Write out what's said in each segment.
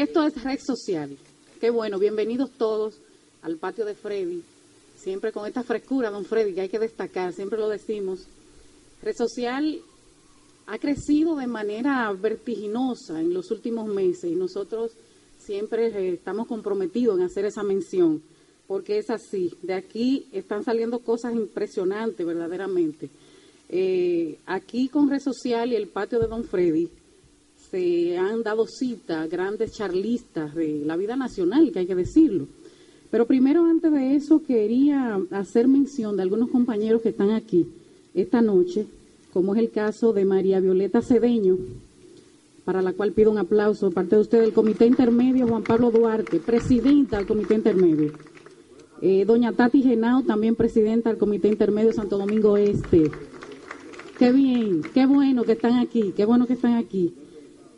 Esto es Red Social. Qué bueno, bienvenidos todos al patio de Freddy. Siempre con esta frescura, don Freddy, que hay que destacar, siempre lo decimos. Red Social ha crecido de manera vertiginosa en los últimos meses y nosotros siempre estamos comprometidos en hacer esa mención, porque es así. De aquí están saliendo cosas impresionantes, verdaderamente. Aquí con Red Social y el patio de don Freddy se han dado cita grandes charlistas de la vida nacional, que hay que decirlo. Pero primero, antes de eso, quería hacer mención de algunos compañeros que están aquí esta noche, como es el caso de María Violeta Cedeño, para la cual pido un aplauso de parte de usted, del Comité Intermedio Juan Pablo Duarte, presidenta del Comité Intermedio. Doña Tati Genao, también presidenta del Comité Intermedio Santo Domingo Este. Qué bien, qué bueno que están aquí, qué bueno que están aquí.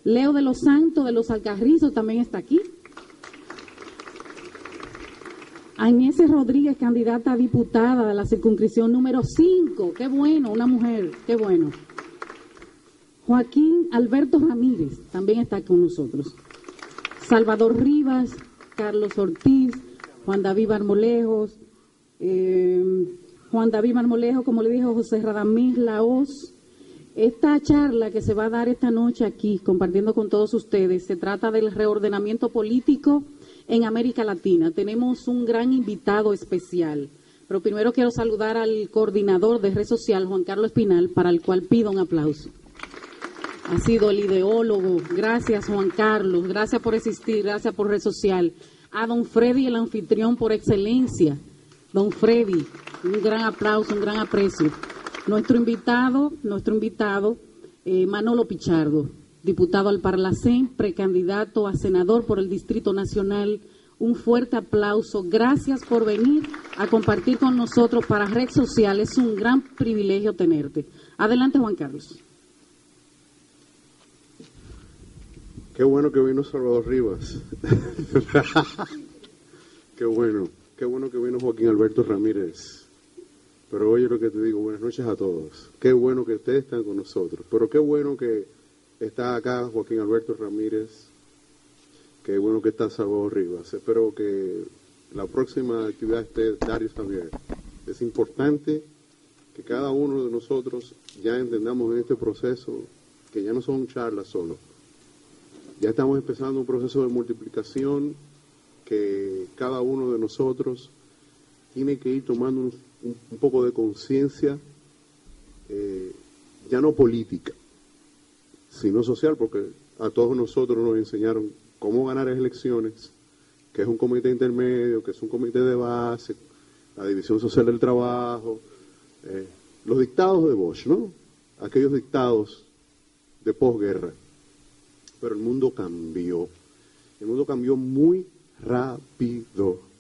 Leo de los Santos, de los Alcarrizos, también está aquí. Agnès Rodríguez, candidata a diputada de la circunscripción número 5. Qué bueno, una mujer, qué bueno. Joaquín Alberto Ramírez también está con nosotros. Salvador Rivas, Carlos Ortiz, Juan David Marmolejos, como le dijo José Radamés Laos. Esta charla que se va a dar esta noche aquí, compartiendo con todos ustedes, se trata del reordenamiento político en América Latina. Tenemos un gran invitado especial, pero primero quiero saludar al coordinador de Red Social, Juan Carlos Espinal, para el cual pido un aplauso. Ha sido el ideólogo. Gracias, Juan Carlos, gracias por existir, gracias por Red Social. A don Freddy, el anfitrión por excelencia. Don Freddy, un gran aplauso, un gran aprecio. Nuestro invitado, Manolo Pichardo, diputado al Parlacén, precandidato a senador por el Distrito Nacional. Un fuerte aplauso. Gracias por venir a compartir con nosotros para Red Social. Es un gran privilegio tenerte. Adelante, Juan Carlos. Qué bueno que vino Salvador Rivas. Qué bueno que vino Joaquín Alberto Ramírez. Pero oye lo que te digo, buenas noches a todos. Qué bueno que ustedes están con nosotros. Pero qué bueno que está acá Joaquín Alberto Ramírez. Qué bueno que está Salvador Rivas. Espero que la próxima actividad esté Darius también. Es importante que cada uno de nosotros ya entendamos en este proceso que ya no son charlas solo. Ya estamos empezando un proceso de multiplicación que cada uno de nosotros tiene que ir tomando un poco de conciencia, ya no política, sino social, porque a todos nosotros nos enseñaron cómo ganar elecciones, que es un comité intermedio, que es un comité de base, la división social del trabajo, los dictados de Bosch, ¿no? Aquellos dictados de posguerra. Pero el mundo cambió muy rápido.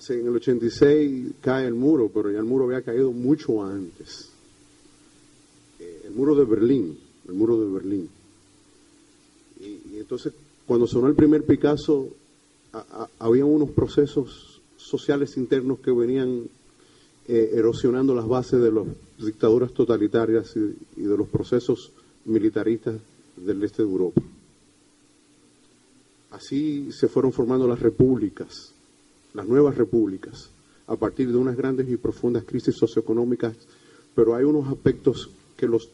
En el 86 cae el muro, pero ya el muro había caído mucho antes. El muro de Berlín. Y entonces, cuando sonó el primer Picasso, había unos procesos sociales internos que venían erosionando las bases de las dictaduras totalitarias y de los procesos militaristas del este de Europa. Así se fueron formando las repúblicas, las nuevas repúblicas, a partir de unas grandes y profundas crisis socioeconómicas, pero hay unos aspectos que los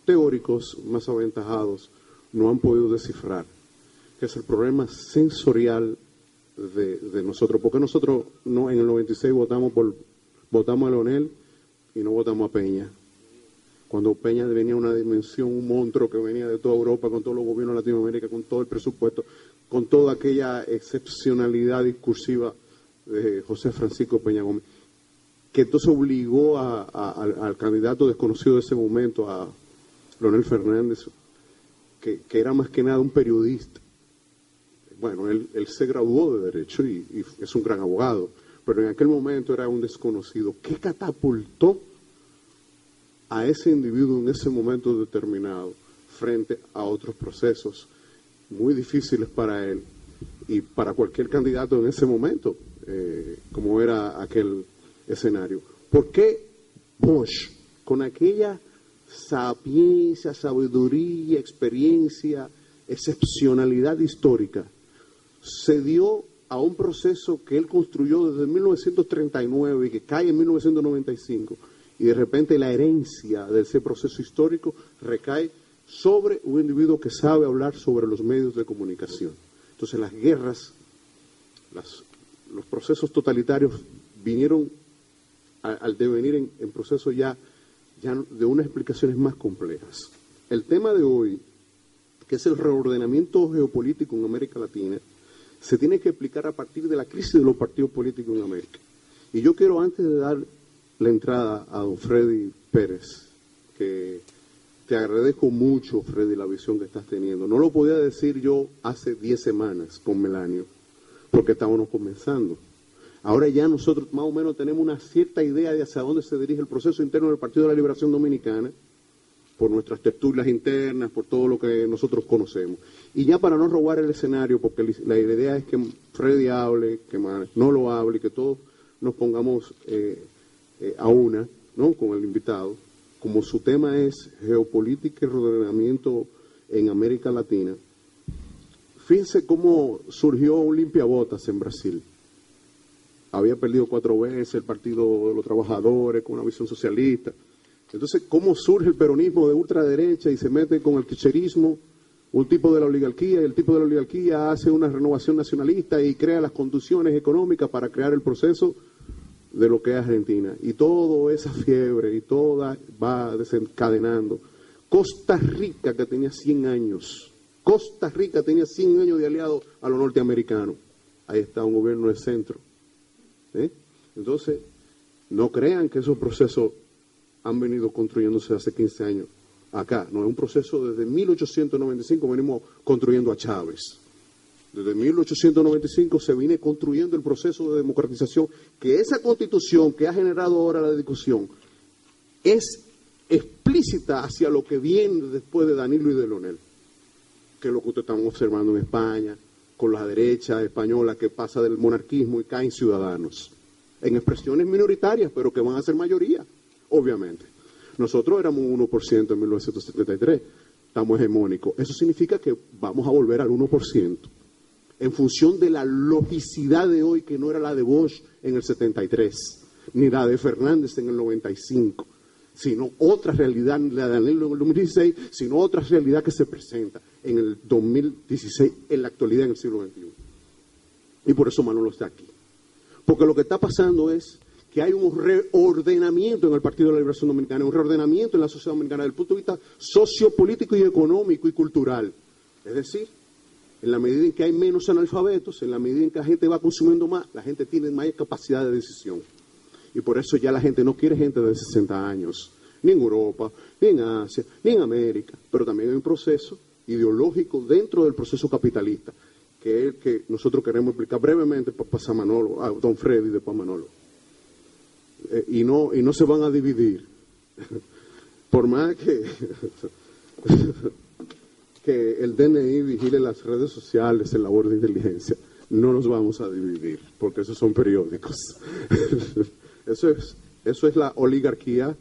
teóricos más aventajados no han podido descifrar, que es el problema sensorial de nosotros. Porque nosotros no en el 96 votamos a Leonel y no votamos a Peña. Cuando Peña venía una dimensión, un monstruo que venía de toda Europa, con todos los gobiernos de Latinoamérica, con todo el presupuesto, con toda aquella excepcionalidad discursiva de José Francisco Peña Gómez, que entonces obligó al candidato desconocido de ese momento, a Leonel Fernández, que era más que nada un periodista. Bueno, él se graduó de Derecho y es un gran abogado, pero en aquel momento era un desconocido. ¿Qué catapultó a ese individuo en ese momento determinado frente a otros procesos muy difíciles para él y para cualquier candidato en ese momento, como era aquel escenario? ¿Por qué Bosch, con aquella sapiencia, sabiduría, experiencia excepcionalidad histórica se dio a un proceso que él construyó desde 1939 y que cae en 1995, y de repente la herencia de ese proceso histórico recae sobre un individuo que sabe hablar sobre los medios de comunicación. Entonces las guerras, los procesos totalitarios vinieron al devenir en procesos ya de unas explicaciones más complejas. El tema de hoy, que es el reordenamiento geopolítico en América Latina, se tiene que explicar a partir de la crisis de los partidos políticos en América. Y yo quiero, antes de dar la entrada a don Freddy Pérez, que te agradezco mucho, Freddy, la visión que estás teniendo. No lo podía decir yo hace 10 semanas con Melanio, porque estábamos comenzando. Ahora ya nosotros más o menos tenemos una cierta idea de hacia dónde se dirige el proceso interno del Partido de la Liberación Dominicana, por nuestras tertulias internas, por todo lo que nosotros conocemos. Y ya para no robar el escenario, porque la idea es que Freddy hable, que no lo hable, que todos nos pongamos a una, ¿no?, con el invitado. Como su tema es geopolítica y reordenamiento en América Latina, fíjense cómo surgió un limpiabotas en Brasil. Había perdido 4 veces el Partido de los Trabajadores con una visión socialista. Entonces, ¿cómo surge el peronismo de ultraderecha y se mete con el kirchnerismo, un tipo de la oligarquía, y el tipo de la oligarquía hace una renovación nacionalista y crea las condiciones económicas para crear el proceso de lo que es Argentina? Y toda esa fiebre y toda va desencadenando. Costa Rica, que tenía 100 años, Costa Rica tenía 100 años de aliado a los norteamericanos. Ahí está un gobierno de centro. Entonces, no crean que esos procesos han venido construyéndose hace 15 años acá. No, es un proceso desde 1895, venimos construyendo a Chávez. Desde 1895 se viene construyendo el proceso de democratización, que esa constitución que ha generado ahora la discusión es explícita hacia lo que viene después de Danilo y de Leonel, que es lo que ustedes están observando en España, con la derecha española que pasa del monarquismo y caen ciudadanos, en expresiones minoritarias, pero que van a ser mayoría, obviamente. Nosotros éramos un 1% en 1973, estamos hegemónicos. Eso significa que vamos a volver al 1%, en función de la logicidad de hoy, que no era la de Bosch en el 73, ni la de Fernández en el 95, sino otra realidad, la de Danilo en el 2016, sino otra realidad que se presenta en el 2016, en la actualidad, en el siglo XXI. Y por eso Manolo está aquí. Porque lo que está pasando es que hay un reordenamiento en el Partido de la Liberación Dominicana, un reordenamiento en la sociedad dominicana desde el punto de vista sociopolítico y económico y cultural. Es decir, en la medida en que hay menos analfabetos, en la medida en que la gente va consumiendo más, la gente tiene más capacidad de decisión. Y por eso ya la gente no quiere gente de 60 años, ni en Europa, ni en Asia, ni en América. Pero también hay un proceso ideológico dentro del proceso capitalista, que es el que nosotros queremos explicar brevemente para pasar a Manolo, a don Freddy, después a Manolo. Y no se van a dividir. Por más que el DNI vigile las redes sociales, el labor de inteligencia, no nos vamos a dividir, porque esos son periódicos. Eso es la oligarquía.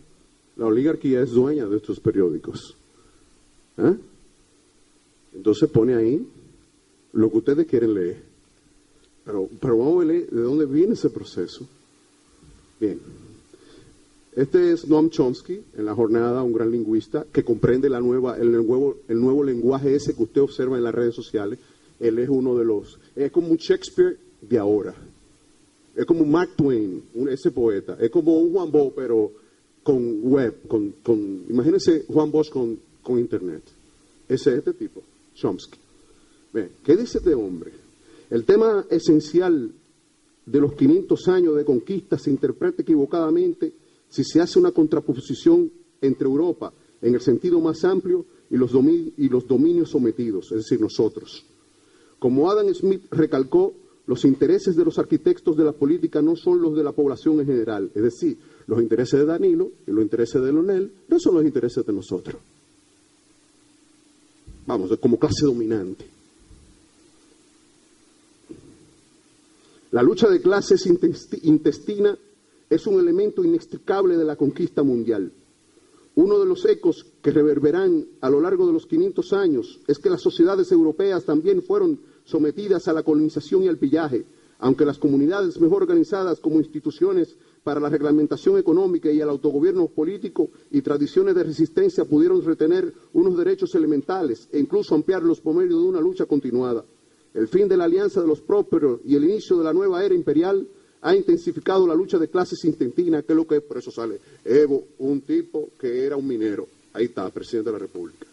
La oligarquía es dueña de estos periódicos. Entonces pone ahí lo que ustedes quieren leer. Pero vamos a leer de dónde viene ese proceso. Bien. Este es Noam Chomsky, en la jornada, un gran lingüista, que comprende el nuevo lenguaje ese que usted observa en las redes sociales. Él es uno de los... Es como un Shakespeare de ahora. Es como un Mark Twain, ese poeta. Es como un Juan Bosch, pero con web. Imagínense Juan Bosch con internet. Ese es este tipo, Chomsky. Bien, ¿qué dice este hombre? El tema esencial de los 500 años de conquista se interpreta equivocadamente si se hace una contraposición entre Europa, en el sentido más amplio, y los dominios sometidos, es decir, nosotros. Como Adam Smith recalcó, los intereses de los arquitectos de la política no son los de la población en general, es decir, los intereses de Danilo y los intereses de Leonel no son los intereses de nosotros. Vamos, como clase dominante. La lucha de clases intestina es un elemento inextricable de la conquista mundial. Uno de los ecos que reverberarán a lo largo de los 500 años es que las sociedades europeas también fueron sometidas a la colonización y al pillaje, aunque las comunidades mejor organizadas como instituciones para la reglamentación económica y el autogobierno político y tradiciones de resistencia pudieron retener unos derechos elementales e incluso ampliarlos por medio de una lucha continuada. El fin de la alianza de los prósperos y el inicio de la nueva era imperial ha intensificado la lucha de clases intentina, que es lo que es, por eso sale Evo, un tipo que era un minero. Ahí está, presidente de la República.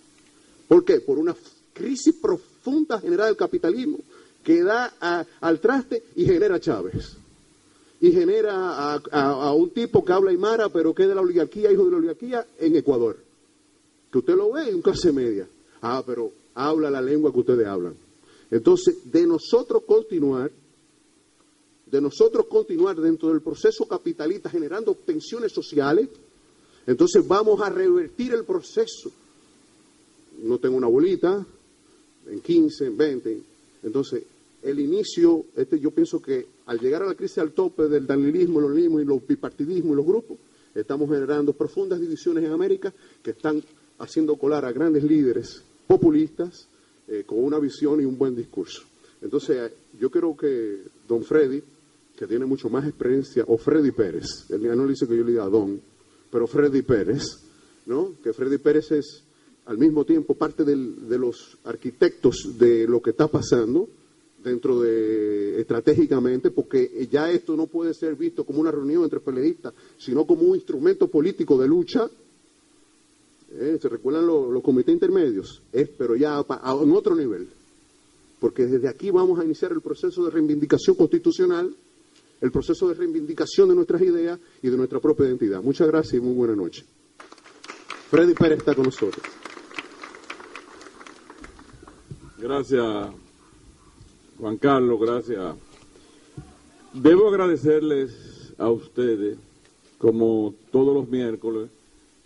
¿Por qué? Por una crisis profunda generada del capitalismo que da al traste y genera a Chávez. Y genera a un tipo que habla aymara, pero que es de la oligarquía, hijo de la oligarquía, en Ecuador. Que usted lo ve en clase media. Ah, pero habla la lengua que ustedes hablan. Entonces, de nosotros continuar dentro del proceso capitalista generando tensiones sociales, entonces vamos a revertir el proceso. No tengo una bolita, en 15, en 20. Entonces, el inicio, yo pienso que al llegar a la crisis al tope del danilismo, el leninismo y los bipartidismos y los grupos, estamos generando profundas divisiones en América que están haciendo colar a grandes líderes populistas con una visión y un buen discurso. Entonces, yo creo que don Freddy, que tiene mucho más experiencia, o Freddy Pérez, él no le dice que yo le diga don, pero Freddy Pérez, ¿no? Que Freddy Pérez es al mismo tiempo parte de los arquitectos de lo que está pasando dentro de estratégicamente, porque ya esto no puede ser visto como una reunión entre peleistas, sino como un instrumento político de lucha. ¿Se recuerdan los comités intermedios? Pero ya en otro nivel, porque desde aquí vamos a iniciar el proceso de reivindicación constitucional, el proceso de reivindicación de nuestras ideas y de nuestra propia identidad. Muchas gracias y muy buena noche. Freddy Pérez está con nosotros. Gracias, Juan Carlos, gracias. Debo agradecerles a ustedes, como todos los miércoles,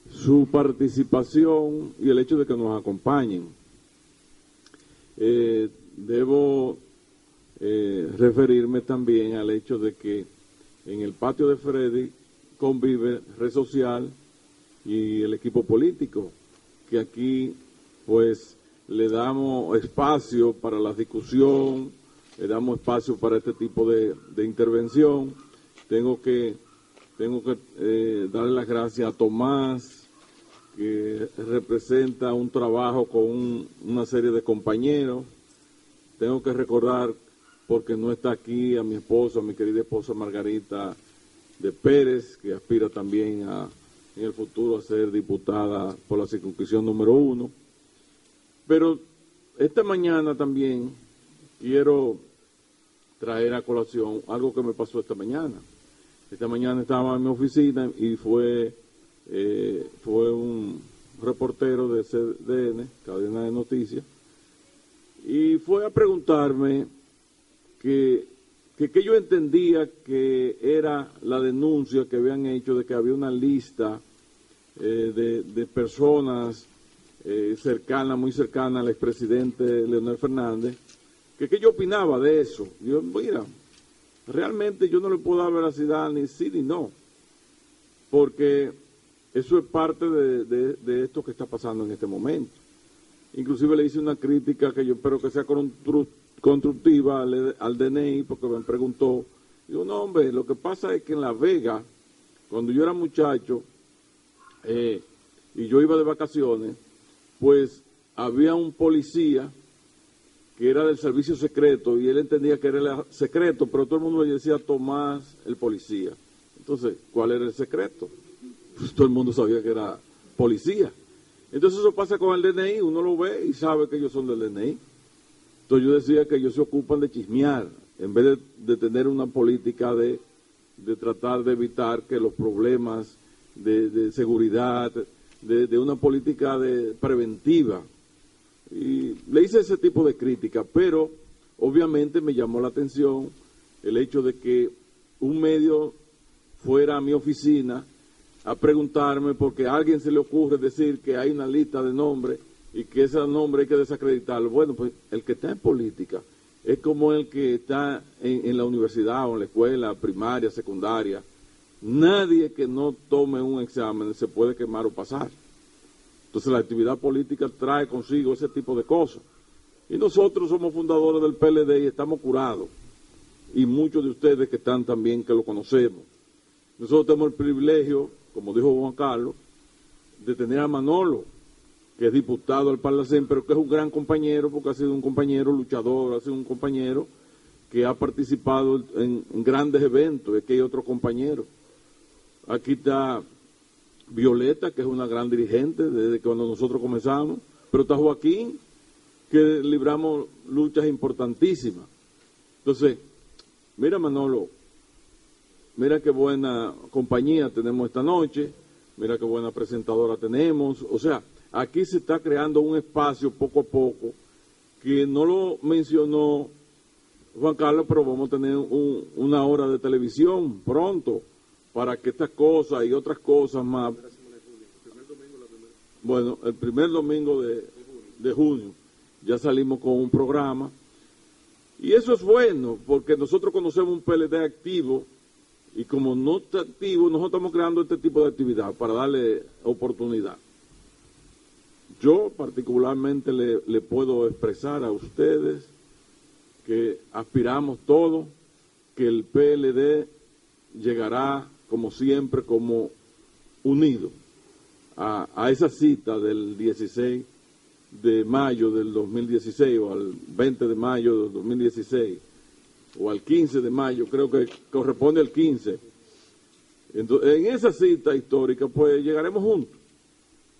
su participación y el hecho de que nos acompañen. Debo referirme también al hecho de que en el patio de Freddy convive Red Social y el equipo político, que aquí pues le damos espacio para la discusión, le damos espacio para este tipo de intervención. Tengo que darle las gracias a Tomás, que representa un trabajo con una serie de compañeros. Tengo que recordar, porque no está aquí, a mi esposa, a mi querida esposa Margarita de Pérez, que aspira también en el futuro a ser diputada por la circunscripción número 1. Pero esta mañana también quiero traer a colación algo que me pasó esta mañana. Esta mañana estaba en mi oficina y fue un reportero de CDN, Cadena de Noticias, y fue a preguntarme que yo entendía que era la denuncia que habían hecho de que había una lista de personas muy cercana al expresidente Leonel Fernández, que yo opinaba de eso. Yo, mira, realmente yo no le puedo dar veracidad ni sí ni no, porque eso es parte de esto que está pasando en este momento. Inclusive le hice una crítica que yo espero que sea constructiva al DNI, porque me preguntó. Digo, no, hombre, lo que pasa es que en La Vega, cuando yo era muchacho y yo iba de vacaciones, pues había un policía que era del servicio secreto y él entendía que era secreto, pero todo el mundo le decía Tomás el policía. Entonces, ¿cuál era el secreto? Pues todo el mundo sabía que era policía. Entonces eso pasa con el DNI, uno lo ve y sabe que ellos son del DNI. Entonces yo decía que ellos se ocupan de chismear, en vez de tener una política de tratar de evitar que los problemas de seguridad, de una política preventiva. Y le hice ese tipo de crítica, pero obviamente me llamó la atención el hecho de que un medio fuera a mi oficina a preguntarme porque a alguien se le ocurre decir que hay una lista de nombres y que ese nombre hay que desacreditarlo. Bueno, pues el que está en política es como el que está en la universidad o en la escuela primaria, secundaria. Nadie que no tome un examen se puede quemar o pasar. Entonces la actividad política trae consigo ese tipo de cosas. Y nosotros somos fundadores del PLD y estamos curados. Y muchos de ustedes que están también, que lo conocemos. Nosotros tenemos el privilegio, como dijo Juan Carlos, de tener a Manolo, que es diputado al Parlacén, pero que es un gran compañero, porque ha sido un compañero luchador, ha sido un compañero que ha participado en grandes eventos. Es que hay otro compañero. Aquí está Violeta, que es una gran dirigente desde que cuando nosotros comenzamos, pero está Joaquín, que libramos luchas importantísimas. Entonces, mira Manolo, mira qué buena compañía tenemos esta noche, mira qué buena presentadora tenemos. O sea, aquí se está creando un espacio poco a poco, que no lo mencionó Juan Carlos, pero vamos a tener una hora de televisión pronto, para que estas cosas y otras cosas más. Bueno, el primer domingo de junio ya salimos con un programa. Y eso es bueno, porque nosotros conocemos un PLD activo, y como no está activo, nosotros estamos creando este tipo de actividad para darle oportunidad. Yo particularmente le puedo expresar a ustedes que aspiramos todos que el PLD llegará, como siempre, como unido a esa cita del 16 de mayo del 2016 o al 20 de mayo del 2016 o al 15 de mayo, creo que corresponde al 15. Entonces, en esa cita histórica, pues llegaremos juntos.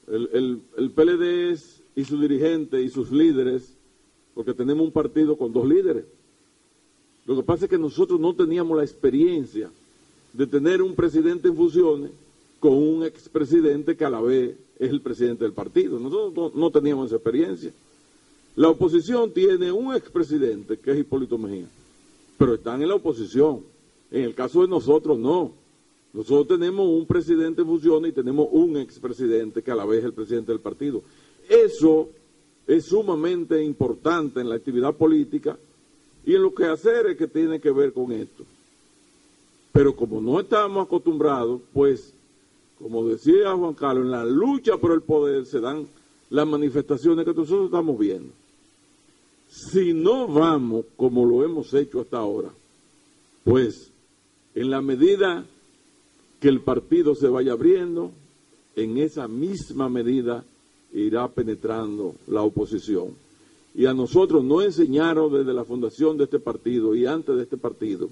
El PLD y sus dirigentes y sus líderes, porque tenemos un partido con 2 líderes. Lo que pasa es que nosotros no teníamos la experiencia de tener un presidente en funciones con un expresidente que a la vez es el presidente del partido. Nosotros no teníamos esa experiencia. La oposición tiene un expresidente, que es Hipólito Mejía, pero están en la oposición. En el caso de nosotros, no. Nosotros tenemos un presidente en funciones y tenemos un expresidente que a la vez es el presidente del partido. Eso es sumamente importante en la actividad política y en los quehaceres que tiene que ver con esto. Pero como no estamos acostumbrados, pues, como decía Juan Carlos, en la lucha por el poder se dan las manifestaciones que nosotros estamos viendo. Si no vamos como lo hemos hecho hasta ahora, pues, en la medida que el partido se vaya abriendo, en esa misma medida irá penetrando la oposición. Y a nosotros nos enseñaron desde la fundación de este partido y antes de este partido,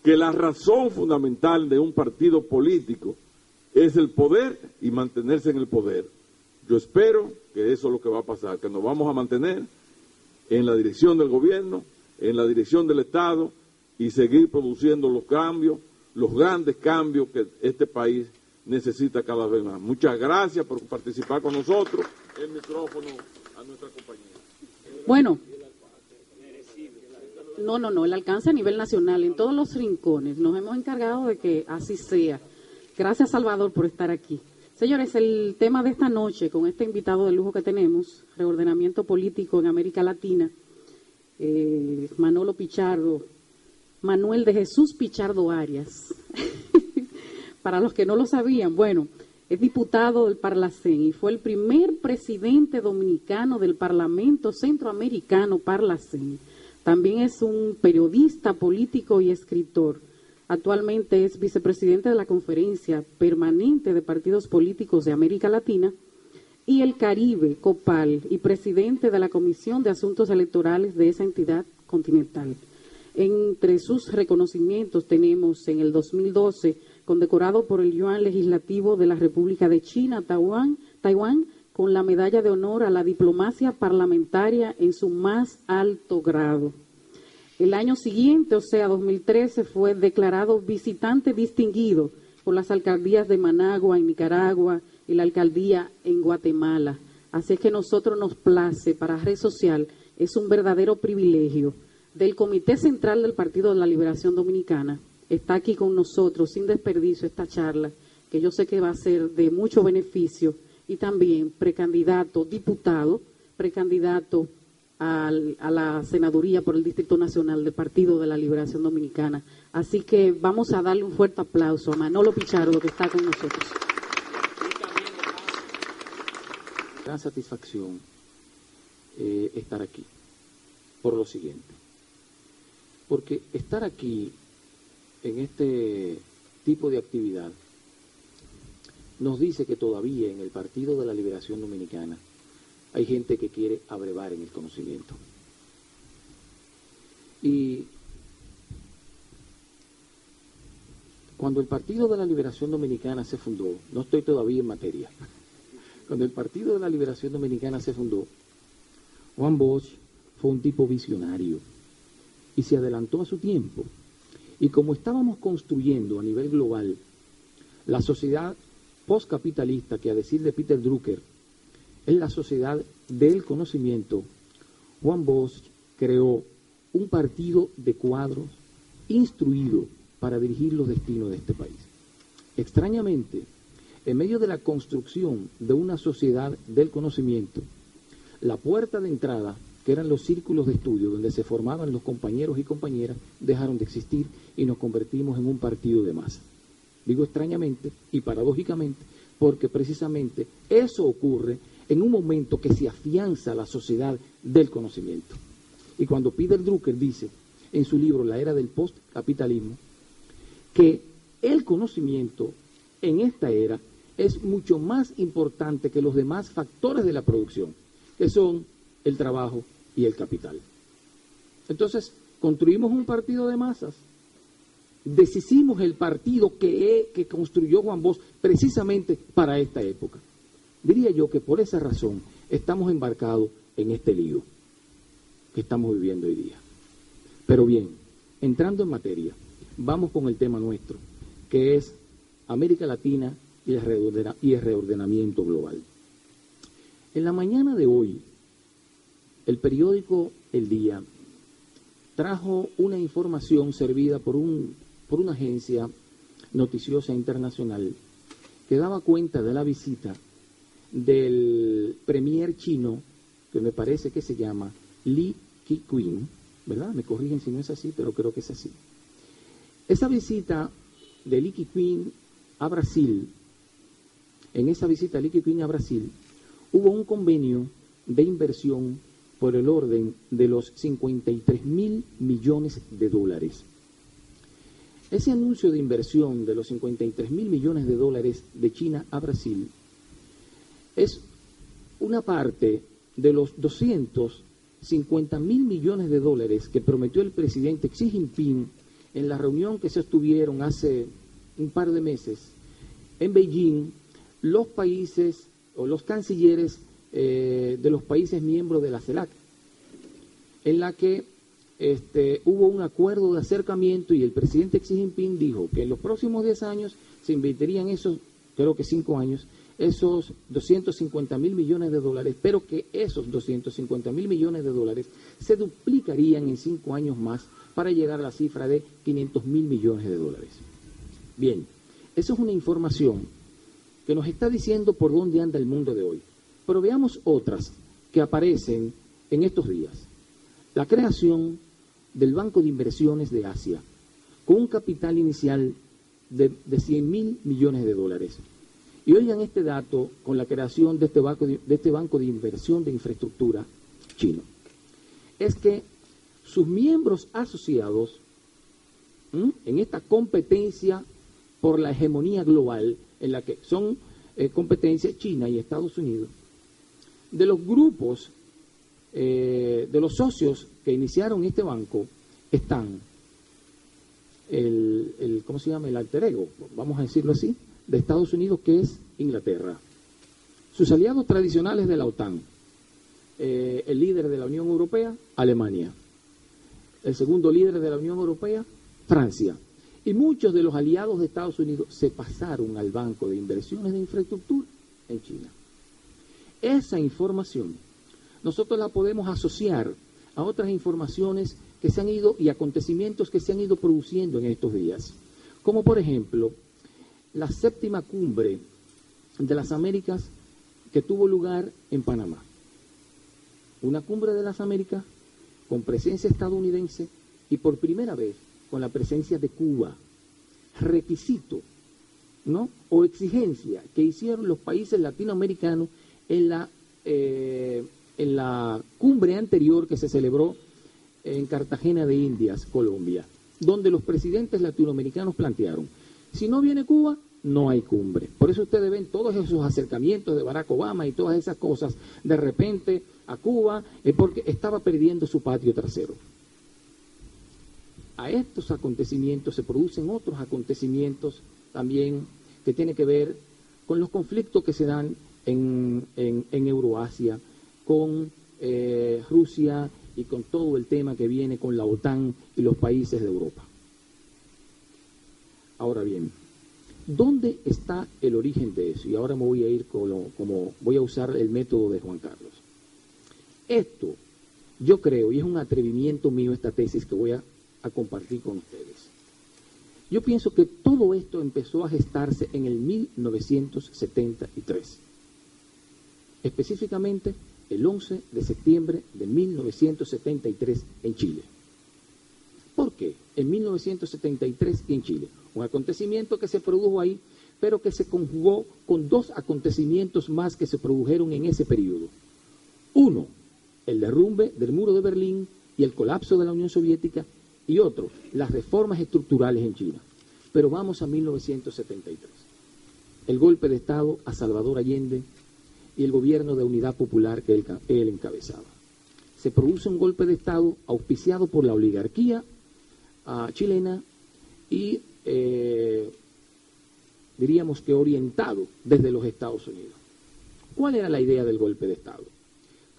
que la razón fundamental de un partido político es el poder y mantenerse en el poder. Yo espero que eso es lo que va a pasar, que nos vamos a mantener en la dirección del gobierno, en la dirección del Estado y seguir produciendo los cambios, los grandes cambios que este país necesita cada vez más. Muchas gracias por participar con nosotros. El micrófono a nuestra compañera. Bueno, no, el alcance a nivel nacional, en todos los rincones. Nos hemos encargado de que así sea. Gracias, Salvador, por estar aquí. Señores, el tema de esta noche, con este invitado de lujo que tenemos, reordenamiento político en América Latina, Manolo Pichardo, Manuel de Jesús Pichardo Arias. Para los que no lo sabían, bueno, es diputado del Parlacén y fue el primer presidente dominicano del Parlamento Centroamericano Parlacén. También es un periodista, político y escritor. Actualmente es vicepresidente de la Conferencia Permanente de Partidos Políticos de América Latina y el Caribe, COPAL, y presidente de la Comisión de Asuntos Electorales de esa entidad continental. Entre sus reconocimientos tenemos en el 2012, condecorado por el Yuan Legislativo de la República de China, Taiwán, con la Medalla de Honor a la Diplomacia Parlamentaria en su más alto grado. El año siguiente, o sea, 2013, fue declarado visitante distinguido por las alcaldías de Managua en Nicaragua y la alcaldía en Guatemala. Así es que nosotros nos place, para Red Social, es un verdadero privilegio. Del Comité Central del Partido de la Liberación Dominicana, está aquí con nosotros, sin desperdicio, esta charla, que yo sé que va a ser de mucho beneficio, y también precandidato, diputado, precandidato a la senaduría por el Distrito Nacional del Partido de la Liberación Dominicana. Así que vamos a darle un fuerte aplauso a Manolo Pichardo, que está con nosotros. gran satisfacción estar aquí, por lo siguiente. Porque estar aquí en este tipo de actividad nos dice que todavía en el Partido de la Liberación Dominicana hay gente que quiere abrevar en el conocimiento. Y cuando el Partido de la Liberación Dominicana se fundó, no estoy todavía en materia, cuando el Partido de la Liberación Dominicana se fundó, Juan Bosch fue un tipo visionario y se adelantó a su tiempo. Y como estábamos construyendo a nivel global la sociedad postcapitalista, que a decir de Peter Drucker es la sociedad del conocimiento, Juan Bosch creó un partido de cuadros instruido para dirigir los destinos de este país. Extrañamente, en medio de la construcción de una sociedad del conocimiento, la puerta de entrada, que eran los círculos de estudio donde se formaban los compañeros y compañeras, dejaron de existir y nos convertimos en un partido de masa. Digo extrañamente y paradójicamente porque precisamente eso ocurre en un momento que se afianza la sociedad del conocimiento. Y cuando Peter Drucker dice en su libro La Era del Postcapitalismo que el conocimiento en esta era es mucho más importante que los demás factores de la producción, que son el trabajo y el capital. Entonces, construimos un partido de masas, deshicimos el partido que construyó Juan Bosch precisamente para esta época. Diría yo que por esa razón estamos embarcados en este lío que estamos viviendo hoy día. Pero bien, entrando en materia, vamos con el tema nuestro, que es América Latina y el reordenamiento global. En la mañana de hoy, el periódico El Día trajo una información servida por una agencia noticiosa internacional que daba cuenta de la visita del premier chino, que me parece que se llama Li Keqiang, ¿verdad? Me corrigen si no es así, pero creo que es así. Esa visita de Li Keqiang a Brasil, en esa visita de Li Keqiang a Brasil, hubo un convenio de inversión por el orden de los 53.000 millones de dólares. Ese anuncio de inversión de los 53.000 millones de dólares de China a Brasil es una parte de los 250.000 millones de dólares que prometió el presidente Xi Jinping en la reunión que se sostuvieron hace un par de meses en Beijing, los países o los cancilleres de los países miembros de la CELAC, en la que hubo un acuerdo de acercamiento y el presidente Xi Jinping dijo que en los próximos 10 años se invertirían esos, creo que 5 años, esos 250.000 millones de dólares, pero que esos 250.000 millones de dólares se duplicarían en 5 años más para llegar a la cifra de 500.000 millones de dólares. Bien, eso es una información que nos está diciendo por dónde anda el mundo de hoy. Pero veamos otras que aparecen en estos días. La creación del Banco de Inversiones de Asia, con un capital inicial de 100.000 millones de dólares. Y oigan este dato con la creación de este banco de Inversión de Infraestructura chino. Es que sus miembros asociados en esta competencia por la hegemonía global, en la que son competencia China y Estados Unidos, de los grupos, de los socios que iniciaron este banco, están ¿cómo se llama? El alter ego, vamos a decirlo así, de Estados Unidos, que es Inglaterra. Sus aliados tradicionales de la OTAN, el líder de la Unión Europea, Alemania. El segundo líder de la Unión Europea, Francia. Y muchos de los aliados de Estados Unidos se pasaron al Banco de Inversiones de Infraestructura en China. Esa información nosotros la podemos asociar a otras informaciones que se han ido y acontecimientos que se han ido produciendo en estos días, como por ejemplo la 7ª cumbre de las Américas que tuvo lugar en Panamá. Una cumbre de las Américas con presencia estadounidense y por primera vez con la presencia de Cuba. Requisito, ¿no?, o exigencia que hicieron los países latinoamericanos en la en la cumbre anterior que se celebró en Cartagena de Indias, Colombia, donde los presidentes latinoamericanos plantearon, si no viene Cuba, no hay cumbre. Por eso ustedes ven todos esos acercamientos de Barack Obama y todas esas cosas de repente a Cuba, porque estaba perdiendo su patio trasero. A estos acontecimientos se producen otros acontecimientos también que tienen que ver con los conflictos que se dan en Euroasia, con Rusia y con todo el tema que viene con la OTAN y los países de Europa. Ahora bien, ¿dónde está el origen de eso? Y ahora me voy a ir como voy a usar el método de Juan Carlos. Esto, yo creo, y es un atrevimiento mío esta tesis que voy a compartir con ustedes. Yo pienso que todo esto empezó a gestarse en el 1973. Específicamente el 11 de septiembre de 1973 en Chile. ¿Por qué? En 1973 y en Chile. Un acontecimiento que se produjo ahí, pero que se conjugó con dos acontecimientos más que se produjeron en ese periodo. Uno, el derrumbe del muro de Berlín y el colapso de la Unión Soviética, y otro, las reformas estructurales en China. Pero vamos a 1973. El golpe de Estado a Salvador Allende y el gobierno de unidad popular que él encabezaba. Se produce un golpe de Estado auspiciado por la oligarquía chilena y diríamos que orientado desde los Estados Unidos. ¿Cuál era la idea del golpe de Estado?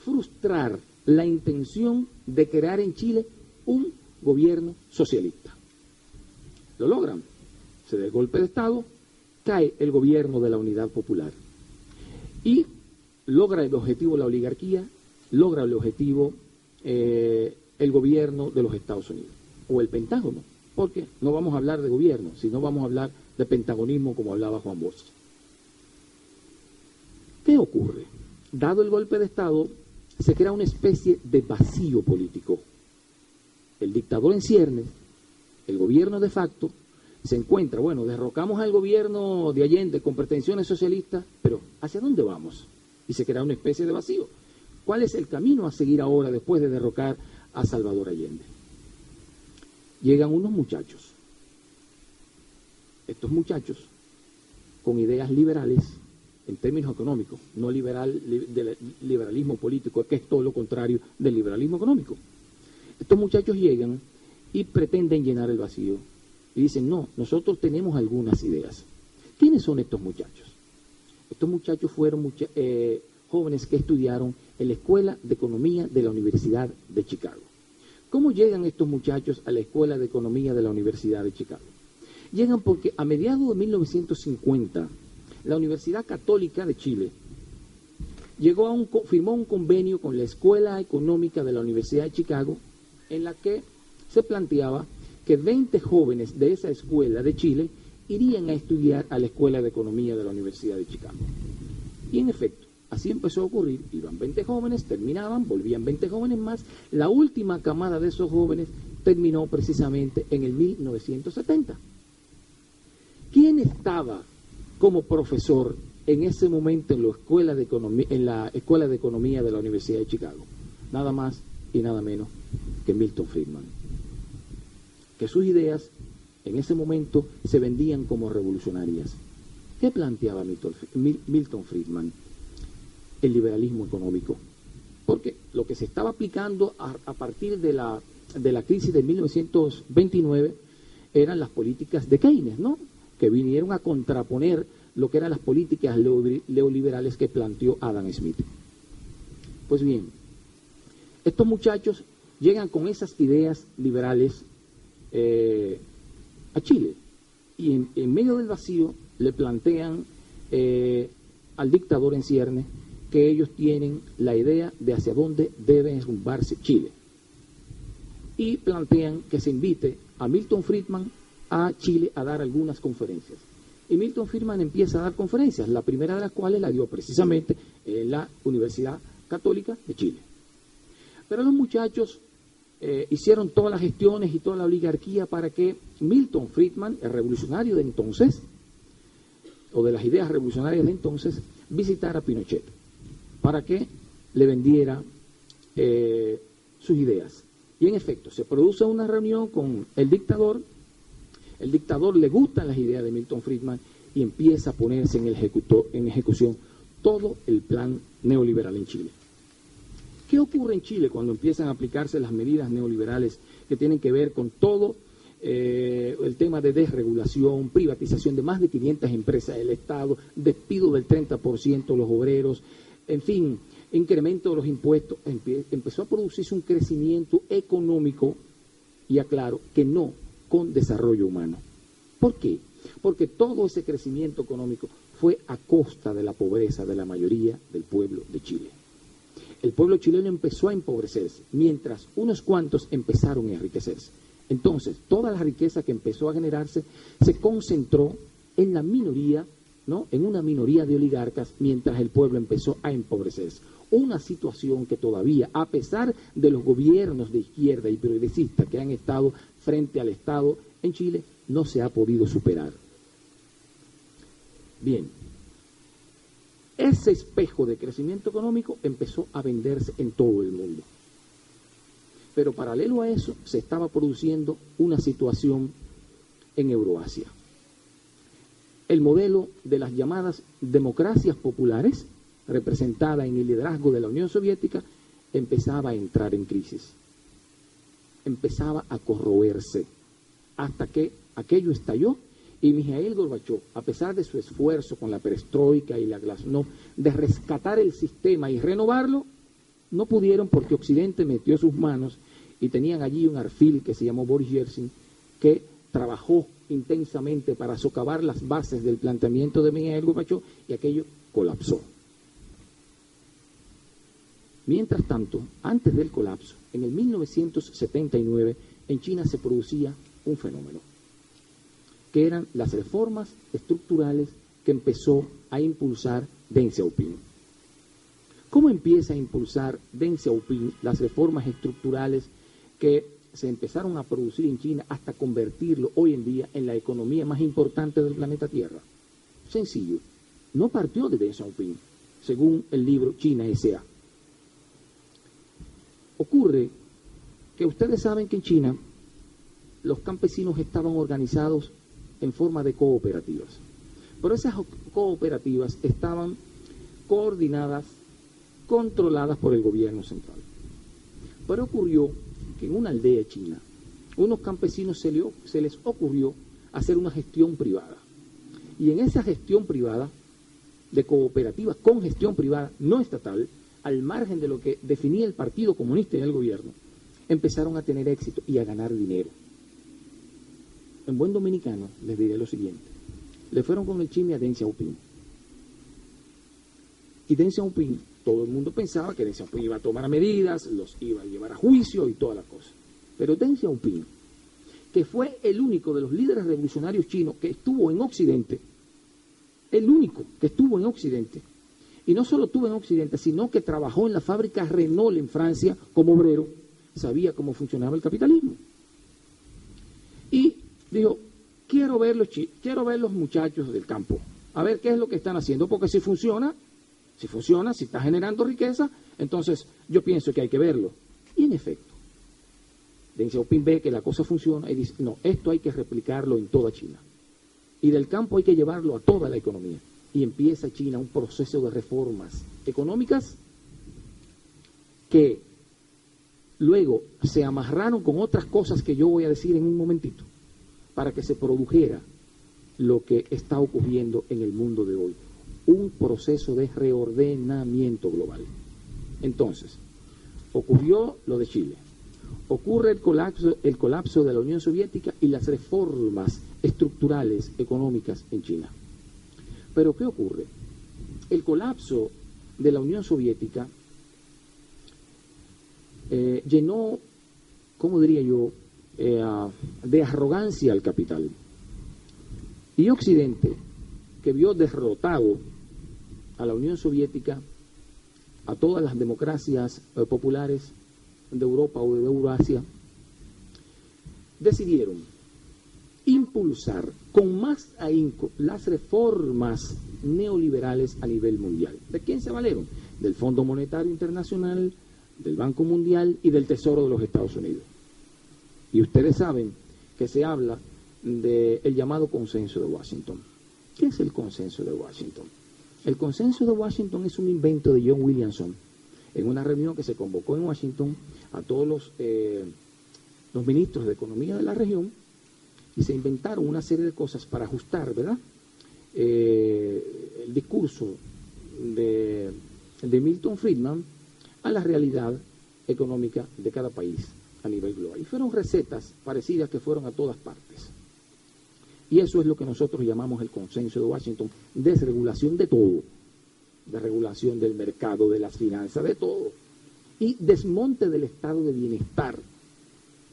Frustrar la intención de crear en Chile un gobierno socialista. Lo logran. Se da el golpe de Estado, cae el gobierno de la unidad popular y logra el objetivo la oligarquía, logra el objetivo el gobierno de los Estados Unidos o el Pentágono, porque no vamos a hablar de gobierno, sino vamos a hablar de pentagonismo como hablaba Juan Bosch. ¿Qué ocurre? Dado el golpe de Estado, se crea una especie de vacío político. El dictador en ciernes, el gobierno de facto, se encuentra, bueno, derrocamos al gobierno de Allende con pretensiones socialistas, pero ¿hacia dónde vamos? Y se crea una especie de vacío. ¿Cuál es el camino a seguir ahora después de derrocar a Salvador Allende? Llegan unos muchachos. Estos muchachos, con ideas liberales, en términos económicos, no liberalismo político, que es todo lo contrario del liberalismo económico. Estos muchachos llegan y pretenden llenar el vacío. Y dicen, no, nosotros tenemos algunas ideas. ¿Quiénes son estos muchachos? Estos muchachos fueron jóvenes que estudiaron en la Escuela de Economía de la Universidad de Chicago. ¿Cómo llegan estos muchachos a la Escuela de Economía de la Universidad de Chicago? Llegan porque a mediados de 1950, la Universidad Católica de Chile firmó un convenio con la Escuela Económica de la Universidad de Chicago, en la que se planteaba que 20 jóvenes de esa escuela de Chile irían a estudiar a la Escuela de Economía de la Universidad de Chicago. Y en efecto, así empezó a ocurrir. Iban 20 jóvenes, terminaban, volvían 20 jóvenes más. La última camada de esos jóvenes terminó precisamente en el 1970. ¿Quién estaba como profesor en ese momento en la Escuela de Economía de la Universidad de Chicago? Nada más y nada menos que Milton Friedman, que sus ideas en ese momento se vendían como revolucionarias. ¿Qué planteaba Milton Friedman? El liberalismo económico, porque lo que se estaba aplicando a partir de la crisis de 1929 eran las políticas de Keynes, ¿no?, que vinieron a contraponer lo que eran las políticas neoliberales que planteó Adam Smith. Pues bien, estos muchachos llegan con esas ideas liberales a Chile y en medio del vacío le plantean al dictador en ciernes que ellos tienen la idea de hacia dónde debe enrumbarse Chile y plantean que se invite a Milton Friedman a Chile a dar algunas conferencias. Y Milton Friedman empieza a dar conferencias, la primera de las cuales la dio precisamente en la Universidad Católica de Chile. Pero los muchachos hicieron todas las gestiones y toda la oligarquía para que Milton Friedman, el revolucionario de entonces, o de las ideas revolucionarias de entonces, visitara a Pinochet. para que le vendiera sus ideas. Y en efecto, se produce una reunión con el dictador le gustan las ideas de Milton Friedman y empieza a ponerse en ejecución todo el plan neoliberal en Chile. ¿Qué ocurre en Chile cuando empiezan a aplicarse las medidas neoliberales que tienen que ver con todo el tema de desregulación, privatización de más de 500 empresas del Estado, despido del 30% de los obreros, en fin, incremento de los impuestos? Empezó a producirse un crecimiento económico, y aclaro, que no con desarrollo humano. ¿Por qué? Porque todo ese crecimiento económico fue a costa de la pobreza de la mayoría del pueblo de Chile. El pueblo chileno empezó a empobrecerse, mientras unos cuantos empezaron a enriquecerse. Entonces, toda la riqueza que empezó a generarse se concentró en la minoría, ¿no? En una minoría de oligarcas, mientras el pueblo empezó a empobrecerse. Una situación que todavía, a pesar de los gobiernos de izquierda y progresistas que han estado frente al Estado en Chile, no se ha podido superar. Bien, ese espejo de crecimiento económico empezó a venderse en todo el mundo. Pero paralelo a eso, se estaba produciendo una situación en Euroasia. El modelo de las llamadas democracias populares, representada en el liderazgo de la Unión Soviética, empezaba a entrar en crisis. Empezaba a corroerse, hasta que aquello estalló y Mikhail Gorbachev, a pesar de su esfuerzo con la perestroika y la glasnost de rescatar el sistema y renovarlo, no pudieron, porque Occidente metió sus manos y tenían allí un alfil que se llamó Boris Yeltsin, que trabajó intensamente para socavar las bases del planteamiento de Mikhail Gorbachev, y aquello colapsó. Mientras tanto, antes del colapso, en el 1979, en China se producía un fenómeno, que eran las reformas estructurales que empezó a impulsar Deng Xiaoping. ¿Cómo empieza a impulsar Deng Xiaoping las reformas estructurales que se empezaron a producir en China hasta convertirlo hoy en día en la economía más importante del planeta Tierra? Sencillo, no partió de Deng Xiaoping, según el libro China S.A. Ocurre que ustedes saben que en China los campesinos estaban organizados en forma de cooperativas, pero esas cooperativas estaban coordinadas, controladas por el gobierno central. Pero ocurrió que en una aldea china, unos campesinos se les ocurrió hacer una gestión privada. Y en esa gestión privada, de cooperativas con gestión privada no estatal, al margen de lo que definía el Partido Comunista y el gobierno, empezaron a tener éxito y a ganar dinero. En buen dominicano les diré lo siguiente: le fueron con el chisme a Deng Xiaoping. Y Deng Xiaoping, todo el mundo pensaba que Deng Xiaoping iba a tomar medidas, los iba a llevar a juicio y toda la cosa. Pero Deng Xiaoping, que fue el único de los líderes revolucionarios chinos que estuvo en Occidente, el único que estuvo en Occidente, y no solo estuvo en Occidente, sino que trabajó en la fábrica Renault en Francia como obrero, sabía cómo funcionaba el capitalismo. Y dijo, quiero ver los muchachos del campo, a ver qué es lo que están haciendo, porque si funciona, si está generando riqueza, entonces yo pienso que hay que verlo. Y en efecto, Deng Xiaoping ve que la cosa funciona y dice, no, esto hay que replicarlo en toda China. Y del campo hay que llevarlo a toda la economía. Y empieza China un proceso de reformas económicas que luego se amarraron con otras cosas que yo voy a decir en un momentito, para que se produjera lo que está ocurriendo en el mundo de hoy, un proceso de reordenamiento global. Entonces, ocurrió lo de Chile, ocurre el colapso de la Unión Soviética y las reformas estructurales económicas en China. Pero ¿qué ocurre? El colapso de la Unión Soviética llenó, ¿cómo diría yo?, de arrogancia al capital. Y Occidente, que vio derrotado a la Unión Soviética, a todas las democracias populares de Europa o de Eurasia, decidieron impulsar con más ahínco las reformas neoliberales a nivel mundial. ¿De quién se valieron? del Fondo Monetario Internacional, del Banco Mundial y del Tesoro de los Estados Unidos. Y ustedes saben que se habla del llamado consenso de Washington. ¿Qué es el consenso de Washington? El consenso de Washington es un invento de John Williamson en una reunión que se convocó en Washington a todos los ministros de economía de la región, y se inventaron una serie de cosas para ajustar, ¿verdad?, el discurso de Milton Friedman a la realidad económica de cada país a nivel global. Y fueron recetas parecidas que fueron a todas partes. Y eso es lo que nosotros llamamos el consenso de Washington: desregulación de todo, desregulación del mercado, de las finanzas, de todo, y desmonte del estado de bienestar,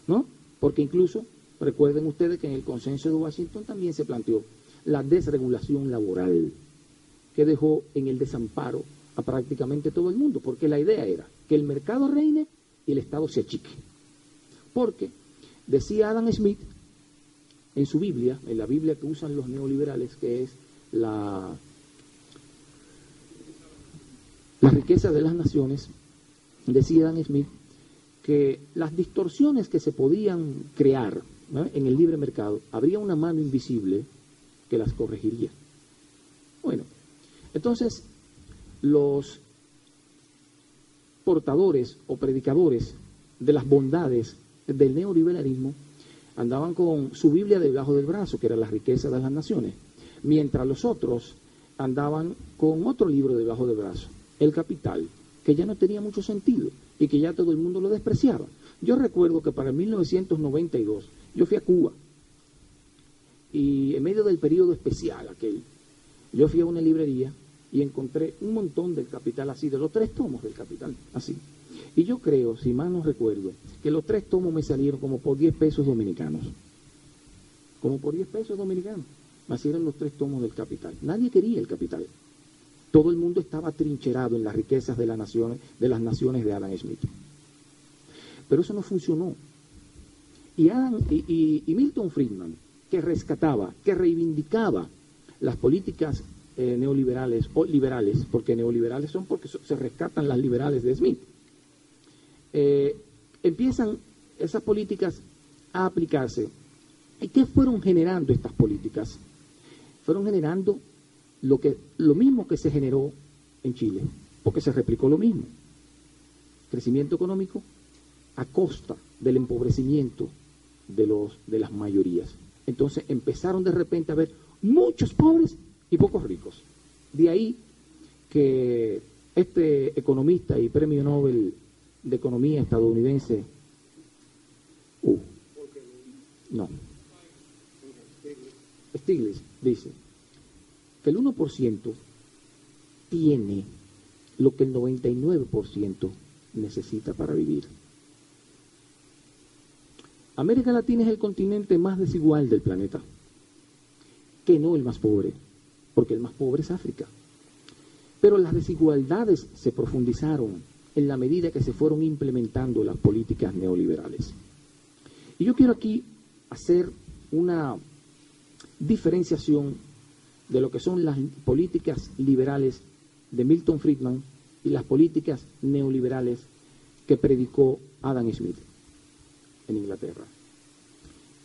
¿no? Porque incluso, recuerden ustedes que en el consenso de Washington también se planteó la desregulación laboral, que dejó en el desamparo a prácticamente todo el mundo, porque la idea era que el mercado reine y el Estado se achique. Porque, decía Adam Smith en su Biblia, en la Biblia que usan los neoliberales, que es la riqueza de las naciones, decía Adam Smith que las distorsiones que se podían crear, ¿no?, en el libre mercado, habría una mano invisible que las corregiría. Bueno, entonces los portadores o predicadores de las bondades del neoliberalismo andaban con su Biblia debajo del brazo, que era la riqueza de las naciones, mientras los otros andaban con otro libro debajo del brazo, El Capital, que ya no tenía mucho sentido y que ya todo el mundo lo despreciaba. Yo recuerdo que para 1992 yo fui a Cuba, y en medio del periodo especial aquel, yo fui a una librería y encontré un montón del Capital, así, de los 3 tomos del Capital, así. Y yo creo, si mal no recuerdo, que los 3 tomos me salieron como por 10 pesos dominicanos. Como por 10 pesos dominicanos. Así eran los 3 tomos del Capital. Nadie quería el Capital. Todo el mundo estaba trincherado en las riquezas de las naciones de Adam Smith. Pero eso no funcionó. Y Milton Friedman, que rescataba, que reivindicaba las políticas neoliberales o liberales, porque neoliberales son porque se rescatan las liberales de Smith, empiezan esas políticas a aplicarse. ¿Y qué fueron generando estas políticas? Fueron generando lo mismo que se generó en Chile, porque se replicó lo mismo: crecimiento económico a costa del empobrecimiento de las mayorías. Entonces empezaron de repente a haber muchos pobres y pocos ricos. De ahí que este economista y premio Nobel de Economía estadounidense, Stiglitz, dice que el 1% tiene lo que el 99% necesita para vivir. América Latina es el continente más desigual del planeta, que no el más pobre, porque el más pobre es África. Pero las desigualdades se profundizaron en la medida que se fueron implementando las políticas neoliberales. Y yo quiero aquí hacer una diferenciación de lo que son las políticas liberales de Milton Friedman y las políticas neoliberales que predicó Adam Smith en Inglaterra.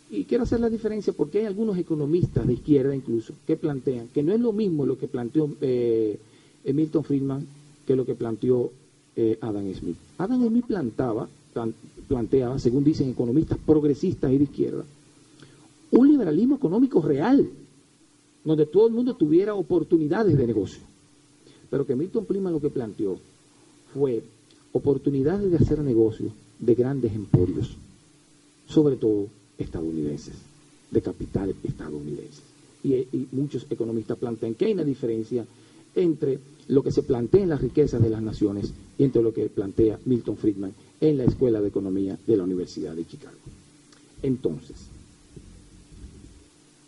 Y quiero hacer la diferencia porque hay algunos economistas de izquierda incluso que plantean que no es lo mismo lo que planteó Milton Friedman que lo que planteó Adam Smith. Adam Smith planteaba, según dicen economistas progresistas y de izquierda, un liberalismo económico real, donde todo el mundo tuviera oportunidades de negocio. Pero que Milton Friedman lo que planteó fue oportunidades de hacer negocios de grandes emporios, sobre todo estadounidenses, de capital estadounidense. Y muchos economistas plantean que hay una diferencia entre lo que se plantea en las riquezas de las naciones y entre lo que plantea Milton Friedman en la Escuela de Economía de la Universidad de Chicago. Entonces,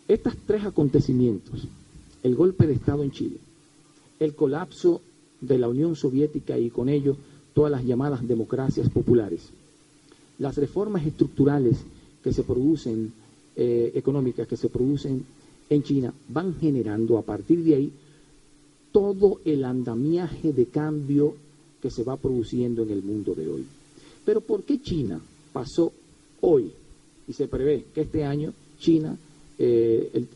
estos 3 acontecimientos, el golpe de Estado en Chile, el colapso de la Unión Soviética y con ello todas las llamadas democracias populares, las reformas estructurales que se producen, económicas que se producen en China, van generando a partir de ahí todo el andamiaje de cambio que se va produciendo en el mundo de hoy. Pero ¿por qué China pasó hoy? Y se prevé que este año China, el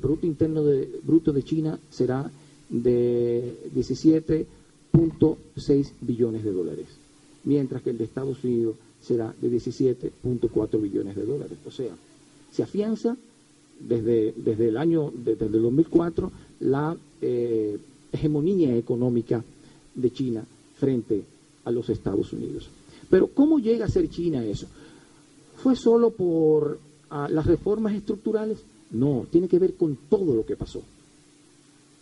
Producto Interno Bruto de China será de 17.6 billones de dólares, mientras que el de Estados Unidos será de 17.4 billones de dólares. O sea, se afianza desde el 2004 la hegemonía económica de China frente a los Estados Unidos. Pero ¿cómo llega a ser China eso? ¿Fue solo por las reformas estructurales? No, tiene que ver con todo lo que pasó.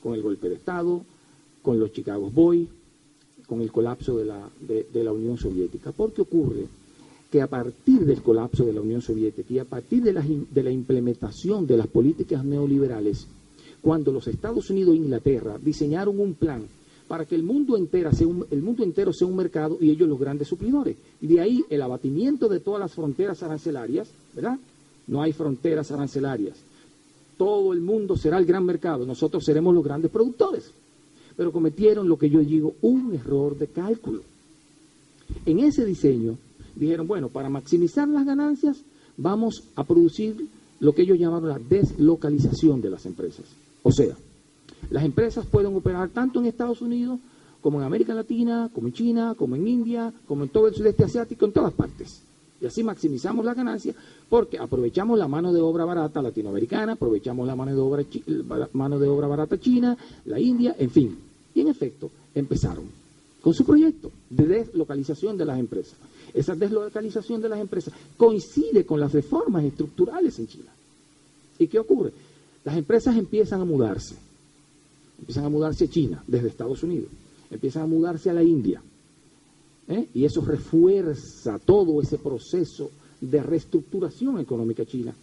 Con el golpe de Estado, con los Chicago Boys, con el colapso de la Unión Soviética. Porque ocurre que a partir del colapso de la Unión Soviética y a partir de la implementación de las políticas neoliberales, cuando los Estados Unidos e Inglaterra diseñaron un plan para que el mundo entero sea un mercado y ellos los grandes suplidores. Y de ahí el abatimiento de todas las fronteras arancelarias, ¿verdad? No hay fronteras arancelarias. Todo el mundo será el gran mercado, nosotros seremos los grandes productores. Pero cometieron lo que yo digo, un error de cálculo. En ese diseño dijeron, bueno, para maximizar las ganancias vamos a producir lo que ellos llamaron la deslocalización de las empresas. O sea, las empresas pueden operar tanto en Estados Unidos como en América Latina, como en China, como en India, como en todo el sudeste asiático, en todas partes. Y así maximizamos la ganancia porque aprovechamos la mano de obra barata latinoamericana, aprovechamos la mano de obra barata china, la India, en fin. Y en efecto, empezaron con su proyecto de deslocalización de las empresas. Esa deslocalización de las empresas coincide con las reformas estructurales en China. ¿Y qué ocurre? Las empresas empiezan a mudarse a China desde Estados Unidos, empiezan a mudarse a la India, y eso refuerza todo ese proceso de reestructuración económica china,